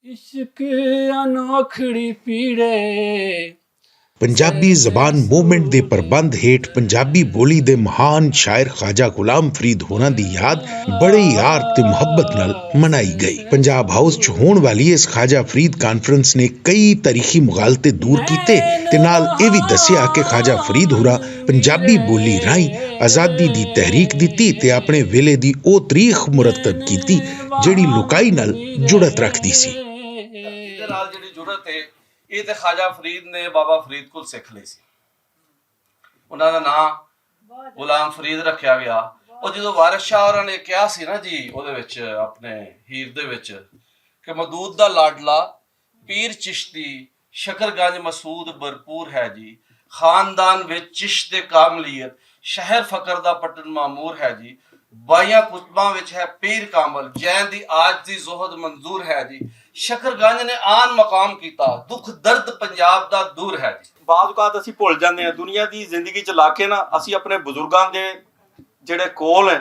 इश्क अनोखड़ी पीड़े पंजाबी जबान मूवमेंट के प्रबंध हेठ पंजाबी बोली दे महान शायर ख्वाजा गुलाम फरीद होना दी याद बड़े यार ते मुहब्बत नाल मनाई गई। पंजाब हाउस च होने वाली इस ख्वाजा फरीद कॉन्फ्रेंस ने कई तारीखी मुगालते दूर कीते ते नाल ये भी दस्सिया कि ख्वाजा फरीद होरा पंजाबी बोली राही आजादी दी तहरीक दिती ते अपने वेले दी ओ तारीख मुरतब कीती जेड़ी लुकाई नाल जुड़त रखदी सी। ਇਹ ਤੇ ਖਾਜਾ ਫਰੀਦ ਨੇ ਬਾਬਾ ਫਰੀਦ ਕੋਲ ਸਿੱਖ ਲਈ ਸੀ। ਉਹਨਾਂ ਦਾ ਨਾਂ ਗੁਲਾਮ ਫਰੀਦ ਰੱਖਿਆ ਗਿਆ। ਉਹ ਜਦੋਂ ਵਾਰਿਸ ਸ਼ਾਹ ਹੋਰਾਂ ਨੇ ਕਿਹਾ ਸੀ ਨਾ ਜੀ ਉਹਦੇ ਵਿੱਚ ਆਪਣੇ ਹੀਰ ਦੇ ਵਿੱਚ ਕਿ ਮਦੂਦ ਦਾ ਲਾਡਲਾ ਪੀਰ ਚਿਸ਼ਤੀ ਸ਼ਕਰਗੰਜ ਮਸੂਦ ਭਰਪੂਰ ਹੈ ਜੀ, ਖਾਨਦਾਨ ਵਿੱਚ ਚਿਸ਼ਤ ਕਾਮਲੀਅਤ ਸ਼ਹਿਰ ਫਕਰ ਦਾ ਪਟਨ ਮਾਮੂਰ ਹੈ ਜੀ, ਬਾਈਆਂ ਕੁਤਬਾਂ ਵਿੱਚ ਹੈ ਪੀਰ ਕਾਮਲ ਜੈਨ ਦੀ ਆਜ ਦੀ ਜ਼ੋਹਦ ਮਨਜ਼ੂਰ ਹੈ ਜੀ, ਸ਼ਕਰਗੰਜ ਨੇ ਆਨ ਮਕਾਮ ਕੀਤਾ ਦੁੱਖ ਦਰਦ ਪੰਜਾਬ ਦਾ ਦੂਰ ਹੈ ਜੀ। ਬਾਅਦ ਔਕਾਤ ਅਸੀਂ ਭੁੱਲ ਜਾਂਦੇ ਹਾਂ ਦੁਨੀਆ ਦੀ ਜ਼ਿੰਦਗੀ ਚ ਲਾ ਕੇ ਨਾ ਅਸੀਂ ਆਪਣੇ ਬਜ਼ੁਰਗਾਂ ਦੇ ਜਿਹੜੇ ਕੋਲ ਹੈ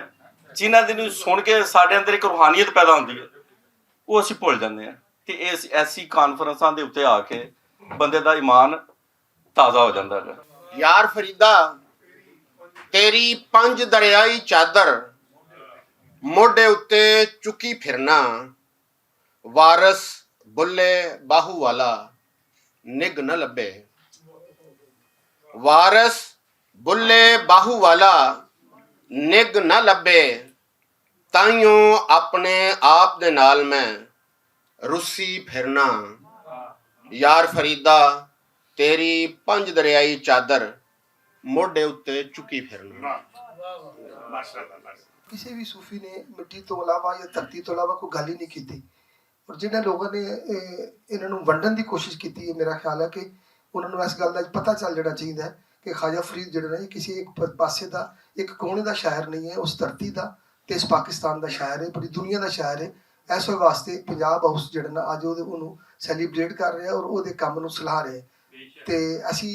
ਜਿਨ੍ਹਾਂ ਦੇ ਨੂੰ ਸੁਣ ਕੇ ਸਾਡੇ ਅੰਦਰ ਇੱਕ ਰੂਹਾਨੀਅਤ ਪੈਦਾ ਹੁੰਦੀ ਹੈ ਉਹ ਅਸੀਂ ਭੁੱਲ ਜਾਂਦੇ ਹਾਂ ਤੇ ਇਸ ਐਸੀ ਕਾਨਫਰੰਸਾਂ ਦੇ ਉੱਤੇ ਆ ਕੇ ਬੰਦੇ ਦਾ ਈਮਾਨ ਤਾਜ਼ਾ ਹੋ ਜਾਂਦਾ ਹੈ। यार फरीदा तेरी पंज दरियाई चादर मोढे उत्ते चुकी फिरना, वारस बुल्ले बाहू वाला निग न लभे, वारस बुल्ले बाहू वाला निग न लभे, ताइयों अपने आप दे नाल मैं रुसी फिरना। यार फरीदा तेरी पंज दरियाई चादर मोढे उत्ते चुकी फिरना। किसी भी सूफी ने मिट्टी तो अलावा या धरती तो अलावा कोई गल ही नहीं की। और जिन्हें लोगों ने इन्होंने वंडन की कोशिश की है, मेरा ख्याल है कि उन्होंने इस गल का पता चल जाना चाहिए कि ख्वाजा फरीद जो है किसी एक पासे का एक कोने का शायर नहीं है, उस धरती का तो इस पाकिस्तान का शायर है, पूरी दुनिया का शायर है। इस वास्ते पंजाब हाउस जो ना अज वो सैलीब्रेट कर रहे और वो काम सलाह रहे ਤੇ ਅਸੀਂ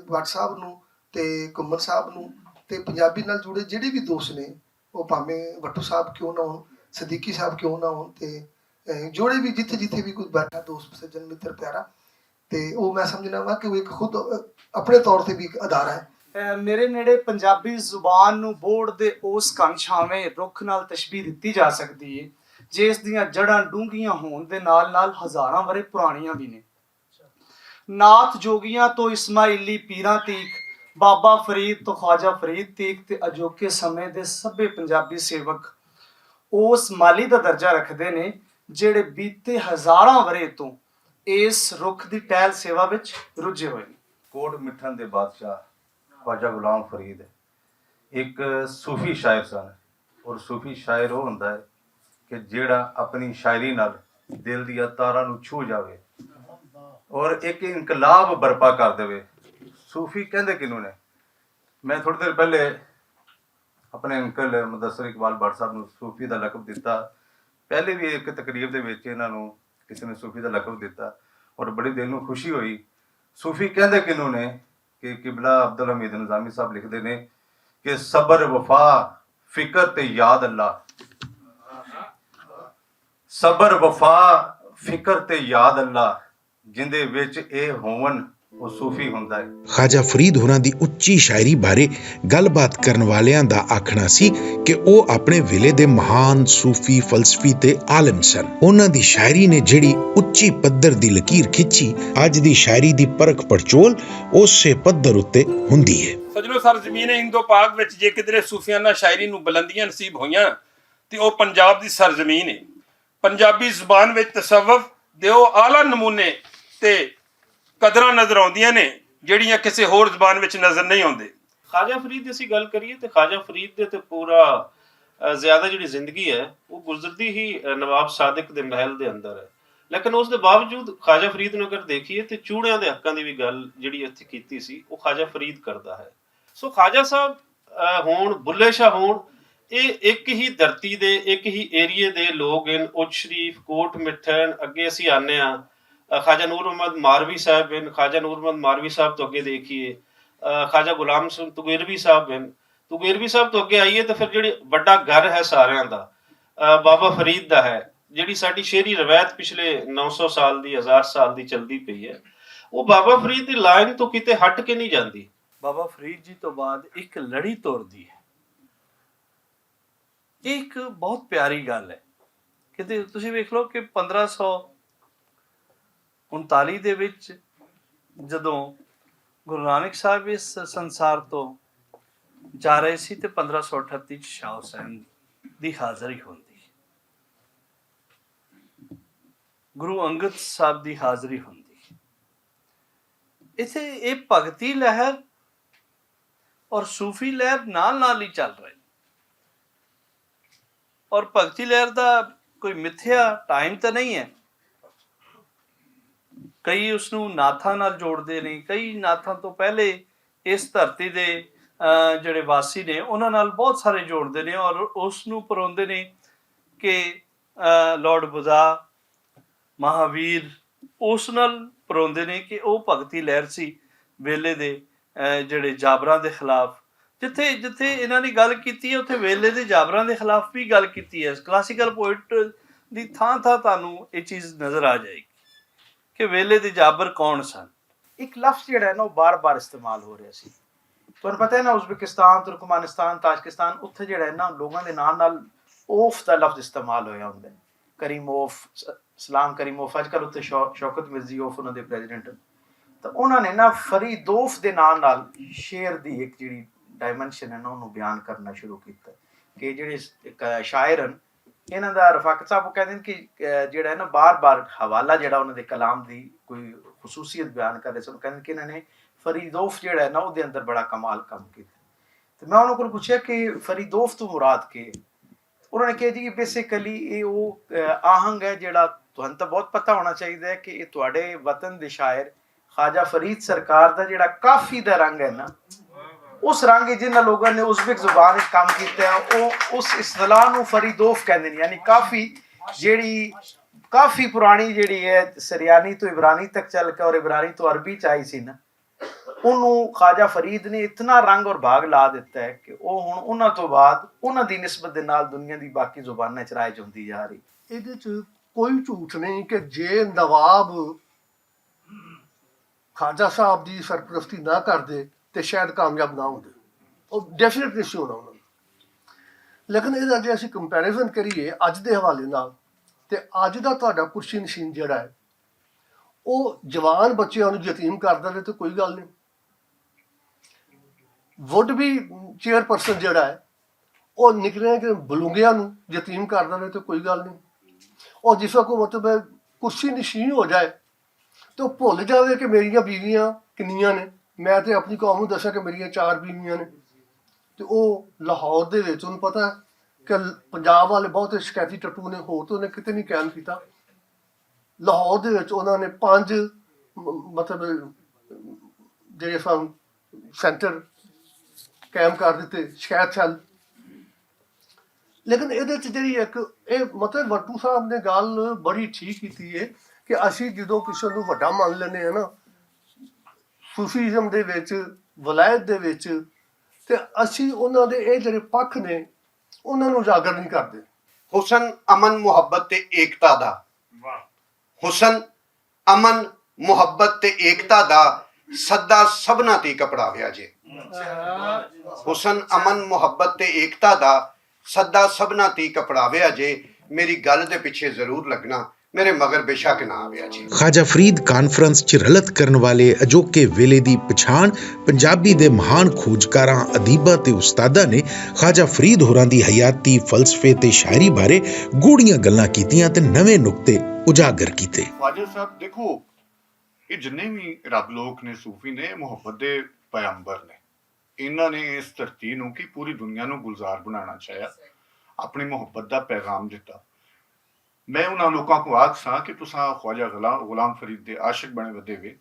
ਭੱਟ ਸਾਹਿਬ ਨੂੰ ਤੇ ਘੁੰਮਣ ਸਾਹਿਬ ਨੂੰ ਤੇ ਪੰਜਾਬੀ ਨਾਲ ਜੁੜੇ ਜਿਹੜੇ ਵੀ ਦੋਸਤ ਨੇ ਉਹ ਭਾਵੇਂ ਵੱਟੂ ਸਾਹਿਬ ਕਿਉਂ ਨਾ ਹੋਣ, ਸਦੀਕੀ ਸਾਹਿਬ ਕਿਉਂ ਨਾ ਹੋਣ ਤੇ ਜੋੜੇ ਵੀ ਜਿੱਥੇ ਵੀ ਕੋਈ ਬੈਠਾ ਦੋਸਤ ਸੱਜਣ ਮਿੱਤਰ ਪਿਆਰਾ ਤੇ ਉਹ ਮੈਂ ਸਮਝਣਾ ਵਾ ਕਿ ਉਹ ਇੱਕ ਖੁਦ ਆਪਣੇ ਤੌਰ ਤੇ ਵੀ ਇੱਕ ਅਦਾਰਾ ਹੈ। ਮੇਰੇ ਨੇੜੇ ਪੰਜਾਬੀ ਜ਼ੁਬਾਨ ਨੂੰ ਬੋੜ ਦੇ ਉਸ ਕੰਛਾਵੇਂ ਰੁੱਖ ਨਾਲ ਤਸ਼ਬੀਹ ਦਿੱਤੀ ਜਾ ਸਕਦੀ ਹੈ ਜਿਸ ਦੀਆਂ ਜੜ੍ਹਾਂ ਡੂੰਘੀਆਂ ਹੋਣ ਦੇ ਨਾਲ ਹਜ਼ਾਰਾਂ ਵਰੇ ਪੁਰਾਣੀਆਂ ਵੀ ਨੇ। ਨਾਥ ਜੋਗੀਆਂ ਤੋਂ ਇਸਮਾਈਲੀ ਪੀਰਾਂ ਤੀਕ, ਬਾਬਾ ਫਰੀਦ ਤੋਂ ख्वाजा ਫਰੀਦ ਤੀਕ ਤੇ ਅਜੋਕੇ ਸਮੇਂ ਦੇ ਸਭੇ ਪੰਜਾਬੀ ਸੇਵਕ ਉਸ ਮਾਲੀ ਦਾ ਦਰਜਾ ਰੱਖਦੇ ਨੇ ਜਿਹੜੇ ਬੀਤੇ ਹਜ਼ਾਰਾਂ ਵਰੇ ਤੋਂ ਇਸ ਰੁੱਖ ਦੀ ਟਹਿਲ ਸੇਵਾ ਵਿੱਚ ਰੁੱਝੇ ਹੋਏ ਨੇ। ਕੋਟ ਮਿੱਠਣ ਦੇ ਬਾਦਸ਼ਾਹ ख्वाजा ਗੁਲਾਮ ਫਰੀਦ ਇੱਕ ਸੂਫੀ ਸ਼ਾਇਰ ਸਨ ਔਰ ਸੂਫੀ ਸ਼ਾਇਰ ਉਹ ਹੁੰਦਾ ਹੈ ਕਿ ਜਿਹੜਾ ਆਪਣੀ ਸ਼ਾਇਰੀ ਨਾਲ ਦਿਲ ਦੀਆਂ ਤਾਰਾਂ ਨੂੰ ਛੂ ਜਾਵੇ और एक इनकलाब बरपा कर दे। सूफी कहते किनू ने? मैं थोड़ी देर पहले अपने अंकल मुदस्सर इकबाल भट्ट साहब को सूफी का लकब दिता। पहले भी एक तकरीर के इन्हों किसी ने सूफी का लकब दिता और बड़ी दिल को खुशी हुई। सूफी कहते किनू ने कि किबला अब्दुल हमीद निज़ामी साहब लिखते हैं कि सबर वफा फिक्र ते याद अल्लाह, सबर वफा फिक्र ते याद अल्लाह जिंदे विच ए होवन ਉਹ ਸੂਫੀ ਹੁੰਦਾ ਹੈ। ख्वाजा फरीद होना दी उच्ची शायरी बारे गलबात करन वालियां दा आखना सी कि ਉਹ ਆਪਣੇ ਵੇਲੇ ਦੇ ਮਹਾਨ ਸੂਫੀ ਫਲਸਫੀ ਤੇ ਆਲਮ ਸਨ। ਉਹਨਾਂ ਦੀ ਸ਼ਾਇਰੀ ਨੇ ਜਿਹੜੀ ਉੱਚੀ ਪੱਧਰ ਦੀ ਲਕੀਰ ਖਿੱਚੀ, ਅੱਜ ਦੀ ਸ਼ਾਇਰੀ ਦੀ ਪਰਖ ਪੜਚੋਲ ਉਸੇ ਪੱਧਰ ਉੱਤੇ ਹੁੰਦੀ ਹੈ। ਸਜਣੋ ਸਰਜ਼ਮੀਨ ਹਿੰਦੋ ਪਾਕ ਵਿੱਚ ਜੇ ਕਿਧਰੇ ਸੂਫੀਆਨਾ ਸ਼ਾਇਰੀ ਨੂੰ ਬੁਲੰਦੀਆਂ ਨਸੀਬ ਹੋਈਆਂ ਤੇ ਉਹ ਪੰਜਾਬ ਦੀ ਸਰਜ਼ਮੀਨ ਹੈ। ਪੰਜਾਬੀ ਜ਼ੁਬਾਨ ਵਿੱਚ ਤਸੱਵੁਫ ਦੇ ਉਹ ਆਲਾ ਨਮੂਨੇ ਤੇ ਕਦਰਾਂ ਨਜ਼ਰ ਆਉਂਦੀਆਂ ਨੇ ਜਿਹੜੀਆਂ ਕਿਸੇ ਹੋਰ ਜ਼ਬਾਨ ਵਿੱਚ ਨਜ਼ਰ ਨਹੀਂ ਆਉਂਦੇ। ख्वाजा फरीद ਦੀ ਅਸੀਂ ਗੱਲ ਕਰੀਏ ਤੇ ख्वाजा फरीद ਦੇ ਤੇ ਪੂਰਾ ਜ਼ਿਆਦਾ ਜਿਹੜੀ ਜ਼ਿੰਦਗੀ ਹੈ ਉਹ ਗੁਜ਼ਰਦੀ ਹੀ ਨਵਾਬ ਸਾਦਿਕ ਦੇ ਮਹਿਲ ਦੇ ਅੰਦਰ ਹੈ। ਲੇਕਿਨ ਉਸ ਦੇ ਬਾਵਜੂਦ ख्वाजा फरीद ਨੂੰ ਅਗਰ ਦੇਖੀਏ ਤੇ ਚੂੜਿਆਂ ਦੇ ਹੱਕਾਂ ਦੀ ਵੀ ਗੱਲ ਜਿਹੜੀ ਇੱਥੇ ਕੀਤੀ ਸੀ ਉਹ ख्वाजा फरीद ਕਰਦਾ ਹੈ। ਸੋ ख्वाजा ਸਾਹਿਬ ਹੋਣ ਬੁੱਲੇ ਸ਼ਾਹ ਹੋਣ ਇਹ ਇੱਕ ਹੀ ਧਰਤੀ ਦੇ ਇੱਕ ਹੀ ਏਰੀਏ ਦੇ ਲੋਕ ਹਨ। ਉੱਚ ਸ਼ਰੀਫ ਕੋਟ ਮਿੱਠਣ ਅੱਗੇ ਅਸੀਂ ਆਨੇ ਆ ख्वाजा नूर मोहम्मद मारवी साहब हैं। ख्वाजा नूर मोहम्मद मारवी साहब तो अगे देखिए ख्वाजा गुलाम तुगेरवी साहब हैं। तुगेरवी साहब तो अगे आइए तो फिर जी बड़ा घर है सारिਆਂ ਦਾ बाबा फरीद ਦਾ है ਜਿਹੜੀ ਸਾਡੀ ਸ਼ੇਰੀ ਰਵਾਇਤ ਪਿਛਲੇ 900 ਸਾਲ ਦੀ 1000 ਸਾਲ ਦੀ ਚੱਲਦੀ ਪਈ ਹੈ, ਉਹ ਬਾਬਾ ਫਰੀਦ ਦੀ ਲਾਈਨ ਤੋਂ ਕਿਤੇ ਹਟ ਕੇ ਨਹੀਂ ਜਾਂਦੀ। ਬਾਬਾ ਫਰੀਦ ਜੀ ਤੋਂ ਬਾਅਦ ਇੱਕ ਲੜੀ ਤੁਰਦੀ ਹੈ। ਇਹ ਇੱਕ ਬਹੁਤ ਪਿਆਰੀ ਗੱਲ ਹੈ ਕਿ ਤੁਸੀਂ ਵੇਖ ਲਓ ਕਿ 1539 ਦੇ ਵਿੱਚ ਜਦੋਂ ਗੁਰੂ ਨਾਨਕ ਸਾਹਿਬ ਇਸ ਸੰਸਾਰ ਤੋਂ ਜਾ ਰਹੇ ਸੀ ਤੇ 1538 ਚ ਸ਼ਾਹ ਹੁਸੈਨ ਦੀ ਹਾਜ਼ਰੀ ਹੁੰਦੀ, ਗੁਰੂ ਅੰਗਦ ਸਾਹਿਬ ਦੀ ਹਾਜ਼ਰੀ ਹੁੰਦੀ। ਇੱਥੇ ਇਹ ਭਗਤੀ ਲਹਿਰ ਔਰ ਸੂਫੀ ਲਹਿਰ ਨਾਲ ਨਾਲ ਹੀ ਚੱਲ ਰਹੀ, ਔਰ ਭਗਤੀ ਲਹਿਰ ਦਾ ਕੋਈ ਮਿੱਥਿਆ ਟਾਈਮ ਤਾਂ ਨਹੀਂ ਹੈ। ਕਈ ਉਸਨੂੰ ਨਾਥਾਂ ਨਾਲ ਜੋੜਦੇ ਨੇ, ਕਈ ਨਾਥਾਂ ਤੋਂ ਪਹਿਲੇ ਇਸ ਧਰਤੀ ਦੇ ਜਿਹੜੇ ਵਾਸੀ ਨੇ ਉਹਨਾਂ ਨਾਲ ਬਹੁਤ ਸਾਰੇ ਜੋੜਦੇ ਨੇ, ਔਰ ਉਸ ਨੂੰ ਪਰੋਂਦੇ ਨੇ ਕਿ ਲਾਰਡ ਬੁੱਧਾ, ਮਹਾਵੀਰ, ਉਸ ਨਾਲ ਪਰੋਂਦੇ ਨੇ ਕਿ ਉਹ ਭਗਤੀ ਲਹਿਰ ਸੀ ਵੇਲੇ ਦੇ ਜਿਹੜੇ ਜਾਬਰਾਂ ਦੇ ਖਿਲਾਫ। ਜਿੱਥੇ ਜਿੱਥੇ ਇਹਨਾਂ ਨੇ ਗੱਲ ਕੀਤੀ ਹੈ ਉੱਥੇ ਵੇਲੇ ਦੇ ਜਾਬਰਾਂ ਦੇ ਖਿਲਾਫ ਵੀ ਗੱਲ ਕੀਤੀ ਹੈ। ਕਲਾਸੀਕਲ ਪੋਇਟ ਦੀ ਥਾਂ ਥਾਂ ਤੁਹਾਨੂੰ ਇਹ ਚੀਜ਼ ਨਜ਼ਰ ਆ ਜਾਏਗੀ ਕਿ ਵੇਲੇ ਦੇ ਜਾਬਰ ਕੌਣ ਸਨ। ਇੱਕ ਲਫ਼ਜ਼ ਜਿਹੜਾ ਹੈ ਨਾ ਉਹ ਬਾਰ-ਬਾਰ ਇਸਤੇਮਾਲ ਹੋ ਰਿਹਾ ਸੀ। ਤੁਹਾਨੂੰ ਪਤਾ ਹੈ ਨਾ, ਉਜ਼ਬੇਕਿਸਤਾਨ, ਤੁਰਕਮਾਨਿਸਤਾਨ, ਤਾਜਕਿਸਤਾਨ, ਉੱਥੇ ਜਿਹੜਾ ਹੈ ਨਾ ਲੋਕਾਂ ਦੇ ਨਾਲ ਔਫ ਦਾ ਲਫ਼ਜ਼ ਇਸਤੇਮਾਲ ਹੋਇਆ ਹੁੰਦਾ ਹੈ। ਕਰੀਮੋਫ, ਸਲਾਮ ਕਰੀਮੋਫ, ਅੱਜ ਕੱਲ੍ਹ ਉੱਥੇ ਸ਼ੌਕਤ ਮਿਰਜ਼ੀਓਫ ਉਹਨਾਂ ਦੇ ਪ੍ਰੈਜ਼ੀਡੈਂਟ। ਤਾਂ ਉਹਨਾਂ ਨੇ ਨਾ ਫਰੀਦੋਫ ਦੇ ਨਾਲ ਸ਼ੇਰ ਦੀ ਇੱਕ ਜਿਹੜੀ ਡਾਇਮੈਂਸ਼ਨ ਹੈ ਨਾ ਉਹਨੂੰ ਬਿਆਨ ਕਰਨਾ ਸ਼ੁਰੂ ਕੀਤਾ ਕਿ ਜਿਹੜੇ ਸ਼ਾਇਰ ਹਨ ਇਹਨਾਂ ਦਾ ਰਫਾਕਤ ਸਾਹਿਬ ਉਹ ਕਹਿੰਦੇ ਨੇ ਕਿ ਜਿਹੜਾ ਹੈ ਨਾ ਬਾਰ-ਬਾਰ ਹਵਾਲਾ ਜਿਹੜਾ ਉਹਨਾਂ ਦੇ ਕਲਾਮ ਦੀ ਕੋਈ ਖਸੂਸੀਅਤ ਬਿਆਨ ਕਰ ਰਹੇ ਸਨ, ਕਹਿੰਦੇ ਕਿ ਇਹਨਾਂ ਨੇ ਫਰੀਦੋਫ ਜਿਹੜਾ ਹੈ ਨਾ ਉਹਦੇ ਅੰਦਰ ਬੜਾ ਕਮਾਲ ਕੰਮ ਕੀਤਾ। ਤੇ ਮੈਂ ਉਹਨਾਂ ਕੋਲ ਪੁੱਛਿਆ ਕਿ ਫਰੀਦੋਫ ਤੋਂ ਮੁਰਾਦ ਕੀ ਹੈ? ਉਹਨਾਂ ਨੇ ਕਿਹਾ ਜੀ ਕਿ ਬੇਸਿਕਲੀ ਇਹ ਉਹ ਆਹੰਗ ਹੈ ਜਿਹੜਾ ਤੁਹਾਨੂੰ ਤਾਂ ਬਹੁਤ ਪਤਾ ਹੋਣਾ ਚਾਹੀਦਾ ਹੈ ਕਿ ਇਹ ਤੁਹਾਡੇ ਵਤਨ ਦੇ ਸ਼ਾਇਰ ਖਾਜਾ ਫਰੀਦ ਸਰਕਾਰ ਦਾ ਜਿਹੜਾ ਕਾਫੀ ਦਾ ਰੰਗ ਹੈ ਨਾ, ਉਸ ਰੰਗ ਜਿਹਨਾਂ ਲੋਕਾਂ ਨੇ ਉਜ਼ਬੇਕ ਜ਼ੁਬਾਨ ਵਿੱਚ ਕੰਮ ਕੀਤਾ ਹੈ ਉਹ ਉਸ ਇਸਤਲਾਹ ਨੂੰ ਫਰੀਦੋਫ ਕਹਿੰਦੇ ਨੇ। ਯਾਨੀ ਕਾਫੀ ਜਿਹੜੀ ਕਾਫੀ ਪੁਰਾਣੀ ਜਿਹੜੀ ਹੈ ਸਰਿਆਨੀ ਤੋਂ ਇਬਰਾਨੀ ਤੱਕ ਚੱਲ ਕੇ ਔਰ ਇਬਰਾਨੀ ਤੋਂ ਅਰਬੀ ਚ ਆਈ ਸੀ ਨਾ, ਉਹਨੂੰ ਖਾਜਾ ਫਰੀਦ ਨੇ ਇਤਨਾ ਰੰਗ ਔਰ ਭਾਗ ਲਾ ਦਿੱਤਾ ਹੈ ਕਿ ਉਹ ਹੁਣ ਉਹਨਾਂ ਤੋਂ ਬਾਅਦ ਉਹਨਾਂ ਦੀ ਨਿਸਬਤ ਦੇ ਨਾਲ ਦੁਨੀਆ ਦੀ ਬਾਕੀ ਜ਼ੁਬਾਨਾਂ ਚ ਰਾਇਜ ਹੁੰਦੀ ਜਾ ਰਹੀ। ਇਹਦੇ ਚ ਕੋਈ ਝੂਠ ਨਹੀਂ ਕਿ ਜੇ ਨਵਾਬ ਖਾਜਾ ਸਾਹਿਬ ਦੀ ਸਰਪ੍ਰਸਤੀ ਨਾ ਕਰਦੇ ਤੇ ਸ਼ਾਇਦ ਕਾਮਯਾਬ ਨਾ ਹੁੰਦੇ, ਉਹ ਡੈਫੀਨਿਟਲੀ ਸੀ ਹੋਣਾ ਉਹਨਾਂ ਨੂੰ। ਲੇਕਿਨ ਇਹਦਾ ਜੇ ਅਸੀਂ ਕੰਪੈਰੀਜ਼ਨ ਕਰੀਏ ਅੱਜ ਦੇ ਹਵਾਲੇ ਨਾਲ, ਤੇ ਅੱਜ ਦਾ ਤੁਹਾਡਾ ਕੁਰਸੀ ਨਸ਼ੀਨ ਜਿਹੜਾ ਹੈ ਉਹ ਜਵਾਨ ਬੱਚਿਆਂ ਨੂੰ ਯਤੀਮ ਕਰ ਦੇਵੇ ਤੇ ਕੋਈ ਗੱਲ ਨਹੀਂ। ਵੁੱਡ ਵੀ ਚੇਅਰਪਰਸਨ ਜਿਹੜਾ ਹੈ ਉਹ ਨਿਕਲੇ ਕਿ ਬਲੂੰਗਿਆਂ ਨੂੰ ਯਤੀਮ ਕਰ ਦੇਵੇ ਤੇ ਕੋਈ ਗੱਲ ਨਹੀਂ। ਉਹ ਜਿਸ ਵਕਤ ਮਤਲਬ ਹੈ ਕੁਰਸੀ ਨਸ਼ੀਨ ਹੋ ਜਾਏ ਤੇ ਉਹ ਭੁੱਲ ਜਾਵੇ ਕਿ ਮੇਰੀਆਂ ਬੀਵੀਆਂ ਕਿੰਨੀਆਂ ਨੇ। ਮੈਂ ਤੇ ਆਪਣੀ ਕੌਮ ਨੂੰ ਦੱਸਿਆ ਕਿ ਮੇਰੀਆਂ 4 ਬੀਵੀਆਂ ਨੇ, ਤੇ ਉਹ ਲਾਹੌਰ ਦੇ ਵਿੱਚ ਉਹਨੂੰ ਪਤਾ ਕਿ ਪੰਜਾਬ ਵਾਲੇ ਬਹੁਤੇ ਸ਼ਿਕਾਇਤੀ ਟੱਟੂ ਨੇ, ਹੋਰ ਤੋਂ ਉਹਨੇ ਕਿਤੇ ਨਹੀਂ ਕਾਇਮ ਕੀਤਾ। ਲਾਹੌਰ ਦੇ ਵਿੱਚ ਉਹਨਾਂ ਨੇ 5 ਮਤਲਬ ਜਿਹੜੇ ਸਨ ਸੈਂਟਰ ਕਾਇਮ ਕਰ ਦਿੱਤੇ, ਸ਼ਿਕਾਇਤ ਸੈੱਲ। ਲੇਕਿਨ ਇਹਦੇ 'ਚ ਜਿਹੜੀ ਇੱਕ ਇਹ ਮਤਲਬ ਵੱਟੂ ਸਾਹਿਬ ਨੇ ਗੱਲ ਬੜੀ ਠੀਕ ਕੀਤੀ ਹੈ ਕਿ ਅਸੀਂ ਜਦੋਂ ਕਿਸੇ ਨੂੰ ਵੱਡਾ ਮੰਨ ਲੈਂਦੇ ਹਾਂ ਨਾ ਸੂਫੀਜ਼ਮ ਦੇ ਵਿੱਚ, ਵਲਾਇਤ ਦੇ ਵਿੱਚ, ਤੇ ਅਸੀਂ ਉਹਨਾਂ ਦੇ ਇਹ ਜਿਹੜੇ ਪੱਖ ਨੇ ਉਹਨਾਂ ਨੂੰ ਉਜਾਗਰ ਨਹੀਂ ਕਰਦੇ। ਹੁਸਨ, ਅਮਨ, ਮੁਹੱਬਤ ਤੇ ਏਕਤਾ ਦਾ, ਹੁਸਨ, ਅਮਨ, ਮੁਹੱਬਤ ਤੇ ਏਕਤਾ ਦਾ ਸੱਦਾ ਸਭਨਾਂ ਤੇ ਕਪੜਾਵਿਆ ਜੇ। ਹੁਸਨ, ਅਮਨ, ਮੁਹੱਬਤ ਤੇ ਏਕਤਾ ਦਾ ਸੱਦਾ ਸਭਨਾਂ ਤੇ ਕਪੜਾਵਿਆ ਜੇ। ਮੇਰੀ ਗੱਲ ਦੇ ਪਿੱਛੇ ਜ਼ਰੂਰ ਲੱਗਣਾ, ਮੇਰੇ ਮਗਰ ਬੇਸ਼ੱਕ ਨਾ ਆਵਿਆ ਜੀ। ਖਾਜਾ ਫਰੀਦ ਕਾਨਫਰੰਸ 'ਚ ਰਲਤ ਕਰਨ ਵਾਲੇ ਅਜੋਕੇ ਵੇਲੇ ਦੀ ਪਛਾਣ ਪੰਜਾਬੀ ਦੇ ਮਹਾਨ ਖੋਜਕਾਰਾਂ, ਅਦੀਬਾਂ ਤੇ ਉਸਤਾਦਾਂ ਨੇ ਖਾਜਾ ਫਰੀਦ ਹੋਰਾਂ ਦੀ ਹਯਾਤੀ, ਫਲਸਫੇ ਤੇ ਸ਼ਾਇਰੀ ਬਾਰੇ ਗੂੜੀਆਂ ਗੱਲਾਂ ਕੀਤੀਆਂ ਤੇ ਨਵੇਂ ਨੁਕਤੇ ਉਜਾਗਰ ਕੀਤੇ। ਖਾਜਾ ਸਾਹਿਬ ਦੇਖੋ, ਇਹ ਜਿੰਨੇ ਵੀ ਰੱਬ ਲੋਕ ਨੇ, ਸੂਫੀ ਨੇ, ਮੁਹੱਬਤ ਦੇ ਪੈਗੰਬਰ ਨੇ। ਇਹਨਾਂ ਨੇ ਇਸ ਧਰਤੀ ਨੂੰ ਕਿ ਪੂਰੀ ਦੁਨੀਆ ਨੂੰ ਗੁਲਜ਼ਾਰ ਬਣਾਉਣਾ ਚਾਹਿਆ, ਆਪਣੀ ਮੁਹੱਬਤ ਦਾ ਪੈਗਾਮ ਦਿੱਤਾ। ਮੈਂ ਉਹਨਾਂ ਲੋਕਾਂ को ਆਖਾਂ ਕਿ ਤੁਸੀਂ ख्वाजा गुलाम फरीद ਦੇ ਆਸ਼ਿਕ ਬਣੇ ਵਧੇ ਵੇ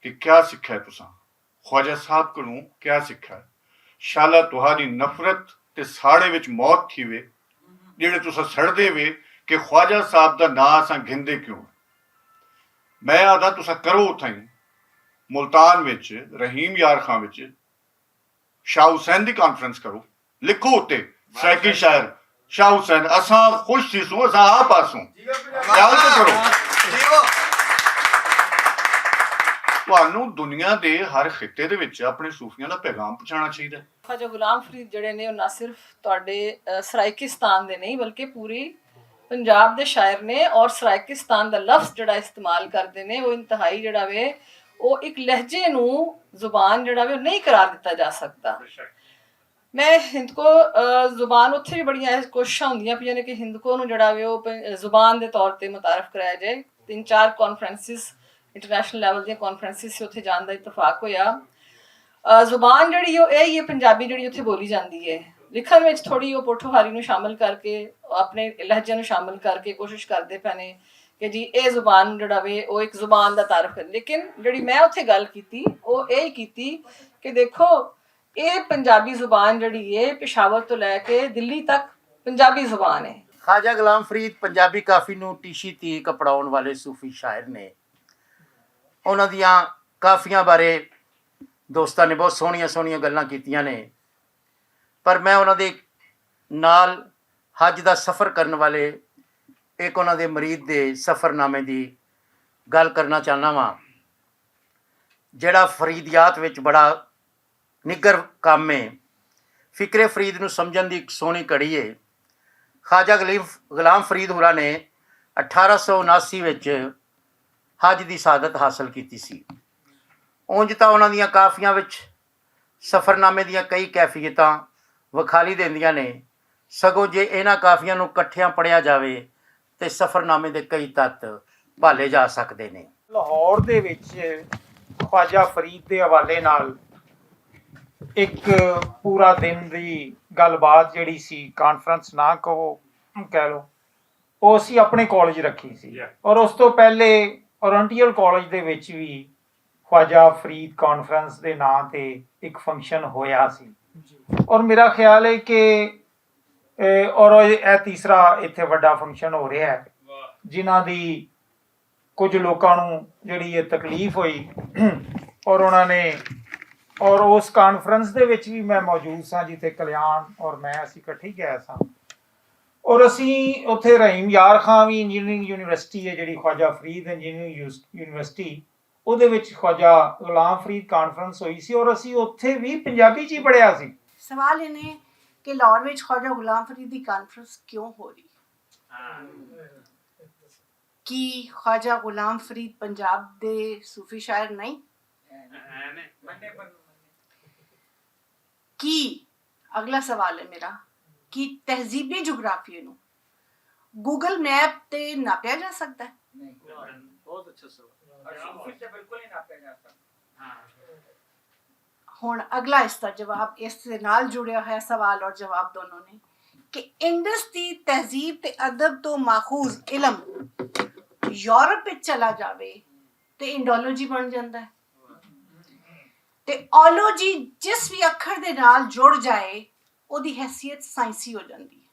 ਕਿ ਕਿਆ ਸਿੱਖਿਆ ਤੁਸੀਂ ख्वाजा ਸਾਹਿਬ ਕੋਲੋਂ, ਕਿਆ ਸਿੱਖਿਆ? ਸ਼ਾਲਾ ਤੁਹਾਡੀ ਨਫ਼ਰਤ ਤੇ ਸਾੜੇ ਵਿੱਚ ਮੌਤ ਥੀ ਵੇ ਜਿਹੜੇ ਤੁਸੀਂ ਸੜਦੇ ਵੇ ਕਿ ख्वाजा ਸਾਹਿਬ ਦਾ ਨਾਂ ਅਸਾਂ ਗਿੰਦੇ ਕਿਉਂ? ਮੈਂ ਆਦਾ ਤੁਸੀਂ ਕਰੋ ਉੱਥੇ ਮੁਲਤਾਨ ਵਿੱਚ, ਰਹੀਮ ਯਾਰ ਖਾਂ ਵਿੱਚ, ਸ਼ਾਹ ਹੁਸੈਨ ਦੀ ਕਾਨਫਰੰਸ ਕਰੋ, ਲਿਖੋ ਉੱਤੇ ਸੈਕੀ ਸ਼ਾਇਰ शाह हुसैन असां खुश थी सूं असां आप आसूं ख्याल तो करो ਤੁਹਾਨੂੰ ਦੁਨੀਆ ਦੇ ਹਰ ਖਿੱਤੇ ਦੇ ਵਿੱਚ ਆਪਣੇ ਸੂਫੀਆਂ ਦਾ ਪੈਗਾਮ ਪਹੁੰਚਾਉਣਾ ਚਾਹੀਦਾ ਹੈ। ख्वाजा गुलाम फरीद ਜਿਹੜੇ ਨੇ ਉਹ ਨਾ ਸਿਰਫ ਤੁਹਾਡੇ ਸਰਾਇਕਿਸਤਾਨ ਦੇ ਨਹੀਂ ਬਲਕਿ ਪੂਰੀ ਪੰਜਾਬ ਦੇ ਸ਼ਾਇਰ ਨੇ ਔਰ ਸਰਾਇਕਿਸਤਾਨ ਦਾ ਲਫ਼ਜ਼ ਜਿਹੜਾ ਇਸਤੇਮਾਲ ਕਰਦੇ ਨੇ ਉਹ ਇੰਤਹਾਈ ਜਿਹੜਾ ਵੇ ਉਹ ਇੱਕ ਲਹਿਜੇ ਨੂੰ ਜ਼ੁਬਾਨ ਜਿਹੜਾ ਵੇ ਉਹ ਨਹੀਂ ਕਰਾਰ ਦਿੱਤਾ ਜਾ ਸਕਦਾ। ਮੈਂ ਹਿੰਦਕੋ ਜ਼ੁਬਾਨ ਉੱਥੇ ਵੀ ਬੜੀਆਂ ਕੋਸ਼ਿਸ਼ਾਂ ਹੁੰਦੀਆਂ ਪਈਆਂ ਨੇ ਕਿ ਹਿੰਦਕੋ ਨੂੰ ਜਿਹੜਾ ਵੇ ਉਹ ਜ਼ੁਬਾਨ ਦੇ ਤੌਰ ਤੇ ਮੁਤਾਰਫ ਕਰਾਇਆ ਜਾਏ। 3-4 ਕਾਨਫਰੰਸਿਸ ਇੰਟਰਨੈਸ਼ਨਲ ਲੈਵਲ ਦੀਆਂ ਕਾਨਫਰੰਸਿਸ ਸੀ, ਉੱਥੇ ਜਾਣ ਦਾ ਇਤਫਾਕ ਹੋਇਆ। ਜ਼ੁਬਾਨ ਜਿਹੜੀ ਉਹ ਇਹ ਹੀ ਹੈ ਪੰਜਾਬੀ ਜਿਹੜੀ ਉੱਥੇ ਬੋਲੀ ਜਾਂਦੀ ਹੈ। ਲਿਖਣ ਵਿੱਚ ਥੋੜੀ ਉਹ ਪੋਠੋਹਾਰੀ ਨੂੰ ਸ਼ਾਮਿਲ ਕਰਕੇ ਆਪਣੇ ਲਹਿਜੇ ਨੂੰ ਸ਼ਾਮਿਲ ਕਰਕੇ ਕੋਸ਼ਿਸ਼ ਕਰਦੇ ਪਏ ਨੇ ਕਿ ਜੀ ਇਹ ਜ਼ੁਬਾਨ ਜਿਹੜਾ ਵੇ ਉਹ ਇੱਕ ਜ਼ੁਬਾਨ ਦਾ ਤਾਰਫ ਹੈ। ਲੇਕਿਨ ਜਿਹੜੀ ਮੈਂ ਉੱਥੇ ਗੱਲ ਕੀਤੀ ਉਹ ਇਹ ਹੀ ਕੀਤੀ ਕਿ ਦੇਖੋ ਇਹ ਪੰਜਾਬੀ ਜ਼ੁਬਾਨ ਜਿਹੜੀ ਹੈ ਪਿਸ਼ਾਵਰ ਤੋਂ ਲੈ ਕੇ ਦਿੱਲੀ ਤੱਕ ਪੰਜਾਬੀ ਜ਼ੁਬਾਨ ਹੈ। ख्वाजा गुलाम फरीद ਪੰਜਾਬੀ ਕਾਫੀ ਨੂੰ ਟੀਸ਼ੀ ਤੀਕ ਪੜਾਉਣ ਵਾਲੇ ਸੂਫੀ ਸ਼ਾਇਰ ਨੇ। ਉਹਨਾਂ ਦੀਆਂ ਕਾਫੀਆਂ ਬਾਰੇ ਦੋਸਤਾਂ ਨੇ ਬਹੁਤ ਸੋਹਣੀਆਂ ਸੋਹਣੀਆਂ ਗੱਲਾਂ ਕੀਤੀਆਂ ਨੇ, ਪਰ ਮੈਂ ਉਹਨਾਂ ਦੇ ਨਾਲ ਹੱਜ ਦਾ ਸਫ਼ਰ ਕਰਨ ਵਾਲੇ ਇੱਕ ਉਹਨਾਂ ਦੇ ਮੁਰੀਦ ਦੇ ਸਫ਼ਰਨਾਮੇ ਦੀ ਗੱਲ ਕਰਨਾ ਚਾਹੁੰਦਾ ਵਾਂ, ਜਿਹੜਾ ਫਰੀਦਿਆਤ ਵਿੱਚ ਬੜਾ ਨਿੱਘਰ ਕੰਮ ਹੈ। ਫਿਕਰੇ ਫਰੀਦ ਨੂੰ ਸਮਝਣ ਦੀ ਇੱਕ ਸੋਹਣੀ ਕੜੀ ਹੈ। ख्वाजा गुलाम फरीद होਰਾਂ ਨੇ 1879 ਵਿੱਚ ਹੱਜ ਦੀ ਸ਼ਹਾਦਤ ਹਾਸਲ ਕੀਤੀ ਸੀ। ਉਂਝ ਤਾਂ ਉਹਨਾਂ ਦੀਆਂ ਕਾਫੀਆਂ ਵਿੱਚ ਸਫ਼ਰਨਾਮੇ ਦੀਆਂ ਕਈ ਕੈਫੀਅਤਾਂ ਵਿਖਾਲੀ ਦਿੰਦੀਆਂ ਨੇ, ਸਗੋਂ ਜੇ ਇਹਨਾਂ ਕਾਫੀਆਂ ਨੂੰ ਇਕੱਠਿਆਂ ਪੜ੍ਹਿਆ ਜਾਵੇ ਤੇ ਸਫ਼ਰਨਾਮੇ ਦੇ ਕਈ ਤੱਤ ਭਾਲੇ ਜਾ ਸਕਦੇ ਨੇ। ਲਾਹੌਰ ਦੇ ਵਿੱਚ ख्वाजा फरीद ਦੇ ਹਵਾਲੇ ਨਾਲ ਇੱਕ ਪੂਰਾ ਦਿਨ ਦੀ ਗੱਲਬਾਤ ਜਿਹੜੀ ਸੀ, ਕਾਨਫਰੰਸ ਨਾ ਕਹੋ ਕਹਿ ਲਓ, ਉਹ ਅਸੀਂ ਆਪਣੇ ਕਾਲਜ ਰੱਖੀ ਸੀ। ਔਰ ਉਸ ਤੋਂ ਪਹਿਲੇ ਓਰੈਂਟੀਅਲ ਕਾਲਜ ਦੇ ਵਿੱਚ ਵੀ ख्वाजा फरीद ਕਾਨਫਰੰਸ ਦੇ ਨਾਂ ਤੇ ਇੱਕ ਫੰਕਸ਼ਨ ਹੋਇਆ ਸੀ। ਔਰ ਮੇਰਾ ਖਿਆਲ ਹੈ ਕਿ ਔਰ ਇਹ ਤੀਸਰਾ ਇੱਥੇ ਵੱਡਾ ਫੰਕਸ਼ਨ ਹੋ ਰਿਹਾ ਹੈ, ਜਿਨ੍ਹਾਂ ਦੀ ਕੁਝ ਲੋਕਾਂ ਨੂੰ ਜਿਹੜੀ ਇਹ ਤਕਲੀਫ ਹੋਈ ਔਰ ਉਹਨਾਂ ਨੇ ਔਰ ਉਸ ਕਾਨਫਰੰਸ ਦੇ ਵਿੱਚ ਵੀ ਮੈਂ ਮੌਜੂਦ ਸਾਂ ਜਿੱਥੇ ਕਲਿਆਣ ਔਰ ਮੈਂ ਅਸੀਂ ਇਕੱਠੇ ਗਏ ਸਾਂ। ਔਰ ਅਸੀਂ ਉੱਥੇ ਰਹੀਮ ਯਾਰ ਖਾਂ ਵੀ ਇੰਜੀਨੀਅਰਿੰਗ ਯੂਨੀਵਰਸਿਟੀ ਹੈ ਜਿਹੜੀ ख्वाजा फरीद ਇੰਜੀਨੀਅਰਿੰग ਯੂਨੀਵਰਸਿਟੀ, ਉਹਦੇ ਵਿੱਚ ख्वाजा गुलाम फरीद ਕਾਨਫਰੰਸ ਹੋਈ ਸੀ ਔਰ ਅਸੀਂ ਉੱਥੇ ਵੀ ਪੰਜਾਬੀ 'ਚ ਹੀ ਪੜ੍ਹਿਆ ਸੀ। ਸਵਾਲ ਇਹ ਨੇ ਕਿ ਲਾਹੌਰ ਵਿੱਚ ख्वाजा गुलाम फरीद ਦੀ ਕਾਨਫਰੰਸ ਕਿਉਂ ਹੋ ਰਹੀ? ਕੀ ख्वाजा गुलाम फरीद ਪੰਜਾਬ ਦੇ ਸੂਫੀ ਸ਼ਾਇਰ ਨਹੀਂ? ਕੀ ਅਗਲਾ ਸਵਾਲ ਹੈ ਮੇਰਾ ਕਿ ਤਹਿਜ਼ੀਬੀ ਜੁਗਰਾਫੀਏ ਨੂੰ ਗੂਗਲ ਮੈਪ ਤੇ ਨਾਪਿਆ ਜਾ ਸਕਦਾ ਹੈ? ਨਹੀਂ, ਬਹੁਤ ਅੱਛਾ ਸਵਾਲ ਤੇ ਬਿਲਕੁਲ ਨਹੀਂ ਨਾਪਿਆ ਜਾ ਸਕਦਾ। ਹੁਣ ਅਗਲਾ ਇਸ ਦਾ ਜਵਾਬ ਇਸ ਦੇ ਨਾਲ ਜੁੜਿਆ ਹੋਇਆ ਸਵਾਲ ਔਰ ਜਵਾਬ ਦੋਨੋਂ ਨੇ ਕਿ ਇੰਡਸ ਦੀ ਤਹਿਜ਼ੀਬ ਤੇ ਅਦਬ ਤੋਂ ਮਾਖੂਜ਼ ਇਲਮ ਯੂਰਪ ਵਿੱਚ ਚਲਾ ਜਾਵੇ ਤੇ ਇੰਡੋਲੋਜੀ ਬਣ ਜਾਂਦਾ ਹੈ ਤੇ ਓਲੋਜੀ ਜਿਸ ਵੀ ਅੱਖਰ ਦੇ ਨਾਲ ਜੁੜ ਜਾਏ ਉਹਦੀ ਹੈਸੀਅਤ ਸਾਇੰਸੀ ਹੋ ਜਾਂਦੀ ਹੈ।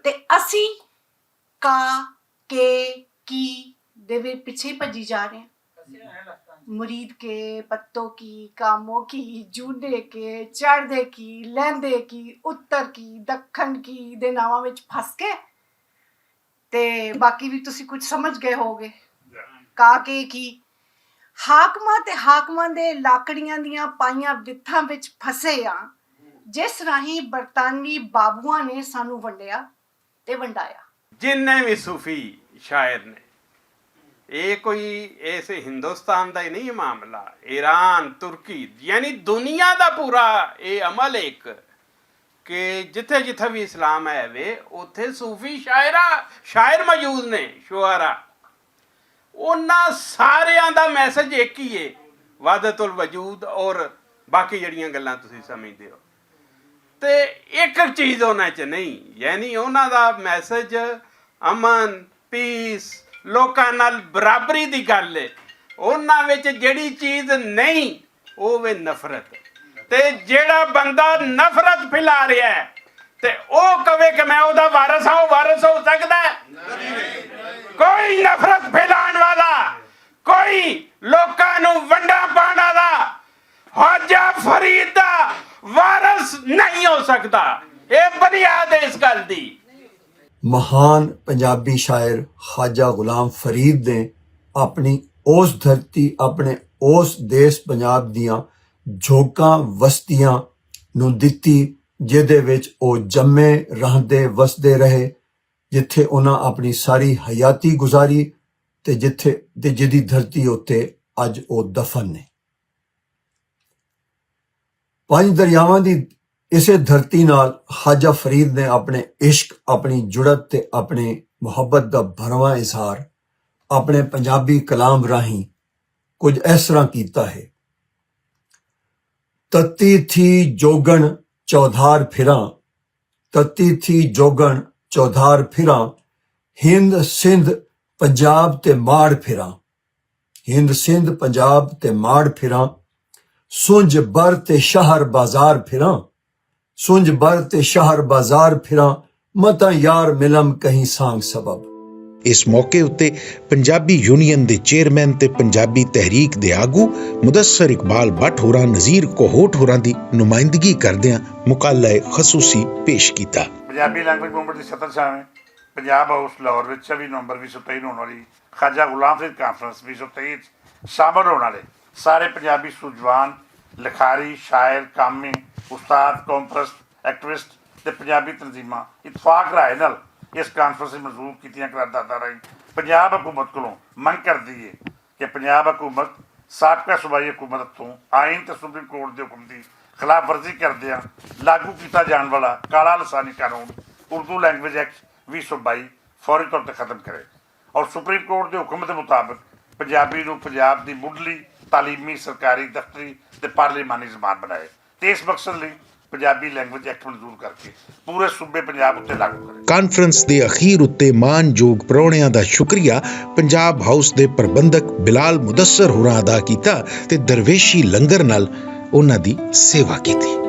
ਤੇ ਅਸੀਂ ਕਾ ਕੇ ਕੀ ਦੇ ਵੀ ਪਿੱਛੇ ਭੱਜੀ ਜਾ ਰਹੇ ਹਾਂ। मुरीद के, पत्तों की, कामों की, जूने के, चढ़दे की, लहंदे की, उत्तर की, दखन की दे नावां विच फस के ते बाकी भी तुसी कुछ समझ गए होगे। का के की हाकमां ते हाकमां दे लाकड़ियां दियां पाइयां विथां विच फसे आ जिस राही बरतानवी बाबूआं ने सानू वंडिया ते वंडाया। जिन्ने भी सूफी शायर ने ये कोई ऐसे हिंदुस्तान का ही नहीं मामला, ईरान, तुर्की यानी दुनिया का पूरा ये अमल एक कि जिथे जिथे भी इस्लाम है वे उथे सूफी शायर मौजूद ने, शुआरा। उन्हां सारियां दा मैसेज एक ही है, वादतुल वजूद और बाकी जड़ियां गल्लां तुसीं समझदे हो ते एक चीज़ उन्हां च नहीं, यानी उन्हां दा मैसेज अमन, पीस, लोकां नाल बराबरी दी गल है। उन्हां विच जिहड़ी चीज़ नहीं वो वे नफरत, ते जिहड़ा बंदा नफरत फैला रहा है ते ओ कहे कि मैं ओहदा वारिस हां, वारिस हो सकदा है? कोई नफरत फैलाण वाला, कोई लोकां नूं वंडा पाण वाला ख्वाजा फरीद दा वारिस नहीं हो सकता। ਇਹ ਬੁਨਿਆਦ ਹੈ ਇਸ ਗੱਲ ਦੀ। ਮਹਾਨ ਪੰਜਾਬੀ ਸ਼ਾਇਰ ਖਾਜਾ ਗੁਲਾਮ ਫਰੀਦ ਨੇ ਆਪਣੀ ਉਸ ਧਰਤੀ, ਆਪਣੇ ਉਸ ਦੇਸ਼ ਪੰਜਾਬ ਦੀਆਂ ਝੋਕਾਂ ਵਸਤੀਆਂ ਨੂੰ ਦਿੱਤੀ ਜਿਹਦੇ ਵਿੱਚ ਉਹ ਜੰਮੇ ਰਹਿੰਦੇ ਵਸਦੇ ਰਹੇ, ਜਿੱਥੇ ਉਹਨਾਂ ਆਪਣੀ ਸਾਰੀ ਹਯਾਤੀ ਗੁਜ਼ਾਰੀ ਤੇ ਜਿਹਦੀ ਧਰਤੀ ਉੱਤੇ ਅੱਜ ਉਹ ਦਫਨ ਨੇ। ਪੰਜ ਦਰਿਆਵਾਂ ਦੀ ਇਸੇ ਧਰਤੀ ਨਾਲ ਖਾਜਾ ਫਰੀਦ ਨੇ ਆਪਣੇ ਇਸ਼ਕ, ਆਪਣੀ ਜੁੜਤ ਤੇ ਆਪਣੇ ਮੁਹੱਬਤ ਦਾ ਭਰਵਾਂ ਇਜ਼ਹਾਰ ਆਪਣੇ ਪੰਜਾਬੀ ਕਲਾਮ ਰਾਹੀਂ ਕੁਝ ਇਸ ਤਰ੍ਹਾਂ ਕੀਤਾ ਹੈ। ਤਤੀ ਥੀ ਜੋਗਣ ਚੌਧਾਰ ਫਿਰਾਂ, ਤਤੀ ਥੀ ਜੋਗਣ ਚੌਧਾਰ ਫਿਰਾਂ, ਹਿੰਦ ਸਿੰਧ ਪੰਜਾਬ ਤੇ ਮਾੜ ਫਿਰਾਂ, ਹਿੰਦ ਸਿੰਧ ਪੰਜਾਬ ਤੇ ਮਾੜ ਫਿਰਾਂ, ਸੁੰਝ ਬਰ ਤੇ ਸ਼ਹਿਰ ਬਾਜ਼ਾਰ ਫਿਰਾਂ, ਸੁੰਝ ਬਰ ਤੇ ਸ਼ਹਿਰ ਬਾਜ਼ਾਰ ਫਿਰਾਂ, ਮਤਾਂ ਯਾਰ ਮਿਲਮ ਕਹੀਂ ਸਾਂਗ ਸਬਬ। ਇਸ ਮੌਕੇ ਉੱਤੇ ਪੰਜਾਬੀ ਯੂਨੀਅਨ ਦੇ ਚੇਅਰਮੈਨ ਤੇ ਪੰਜਾਬੀ ਤਹਿਰੀਕ ਦੇ ਆਗੂ ਮੁਦੱਸਰ ਇਕਬਾਲ ਭੱਟ ਹੋਰਾਂ ਨਜ਼ੀਰ ਕੋਹੋਟ ਹੋਰਾਂ ਦੀ ਨੁਮਾਇੰਦਗੀ ਕਰਦਿਆਂ ਮੁਕਾਲਾ ਖਸੂਸੀ ਪੇਸ਼ ਕੀਤਾ। ਪੰਜਾਬੀ ਲੈਂਗੁਏਜ ਮੂਵਮੈਂਟ ਦੀ 70 ਸਾਵੇਂ ਪੰਜਾਬ ਹਾਊਸ ਲਾਹੌਰ ਵਿੱਚ 24 ਨਵੰਬਰ 2023 ਨੂੰ ਹੋਣ ਵਾਲੀ ਖਾਜਾ ਗੁਲਾਮ ਫਰੀਦ ਕਾਨਫਰੰਸ 2023 ਸ਼ਾਮਲ ਹੋਣ ਵਾਲੇ ਸਾਰੇ ਪੰਜਾਬੀ ਸੂਝਵਾਨ, ਲਿਖਾਰੀ, ਸ਼ਾਇਰ, ਕਾਮੀ, ਉਸਤਾਦ, ਕੌਮਪ੍ਰਸਤ, ਐਕਟਿਵਿਸਟ ਤੇ ਪੰਜਾਬੀ ਤਨਜ਼ੀਮਾਂ ਇਤਫਾਕ ਰਾਏ ਨਾਲ ਇਸ ਕਾਨਫਰੰਸ ਵਿੱਚ ਮਨਜ਼ੂਰ ਕੀਤੀਆਂ ਕਰਾਰਦਾਦਾਂ ਰਾਹੀਂ ਪੰਜਾਬ ਹਕੂਮਤ ਕੋਲੋਂ ਮੰਗ ਕਰਦੀ ਹੈ ਕਿ ਪੰਜਾਬ ਹਕੂਮਤ ਸਾਬਕਾ ਸੂਬਾਈ ਹਕੂਮਤ ਹੱਥੋਂ ਆਈਨ ਤੇ ਸੁਪਰੀਮ ਕੋਰਟ ਦੇ ਹੁਕਮ ਦੀ ਖਿਲਾਫ ਵਰਜ਼ੀ ਕਰਦਿਆਂ ਲਾਗੂ ਕੀਤਾ ਜਾਣ ਵਾਲਾ ਕਾਲਾ ਲਸਾਨੀ ਕਾਨੂੰਨ ਉਰਦੂ ਲੈਂਗੁਏਜ ਐਕਟ 2022 ਫੌਰੀ ਤੌਰ ਤੇ ਖਤਮ ਕਰੇ ਔਰ ਸੁਪਰੀਮ ਕੋਰਟ ਦੇ ਹੁਕਮ ਦੇ ਮੁਤਾਬਕ ਪੰਜਾਬੀ ਨੂੰ ਪੰਜਾਬ ਦੀ ਮੁੱਢਲੀ ਤਾਲੀਮੀ, ਸਰਕਾਰੀ, ਦਫ਼ਤਰੀ ਤੇ ਪਾਰਲੀਮਾਨੀ ਜ਼ਬਾਨ ਬਣਾਏ ਤੇ ਇਸ ਮਕਸਦ ਲਈ ਪੰਜਾਬੀ ਲੈਂਗੁਏਜ ਐਕਟ ਮਨਜ਼ੂਰ ਕਰਕੇ ਪੂਰੇ ਸੂਬੇ ਪੰਜਾਬ ਉੱਤੇ ਲਾਗੂ ਕਰੇ। ਕਾਨਫਰੰਸ ਦੇ ਅਖੀਰ ਉੱਤੇ ਮਾਨਯੋਗ ਪ੍ਰਾਹੁਣਿਆਂ ਦਾ ਸ਼ੁਕਰੀਆ ਪੰਜਾਬ ਹਾਊਸ ਦੇ ਪ੍ਰਬੰਧਕ ਬਿਲਾਲ ਮੁਦੱਸਰ ਹੋਰਾਂ ਅਦਾ ਕੀਤਾ ਤੇ ਦਰਵੇਸ਼ੀ ਲੰਗਰ ਨਾਲ ਉਹਨਾਂ ਦੀ ਸੇਵਾ ਕੀਤੀ।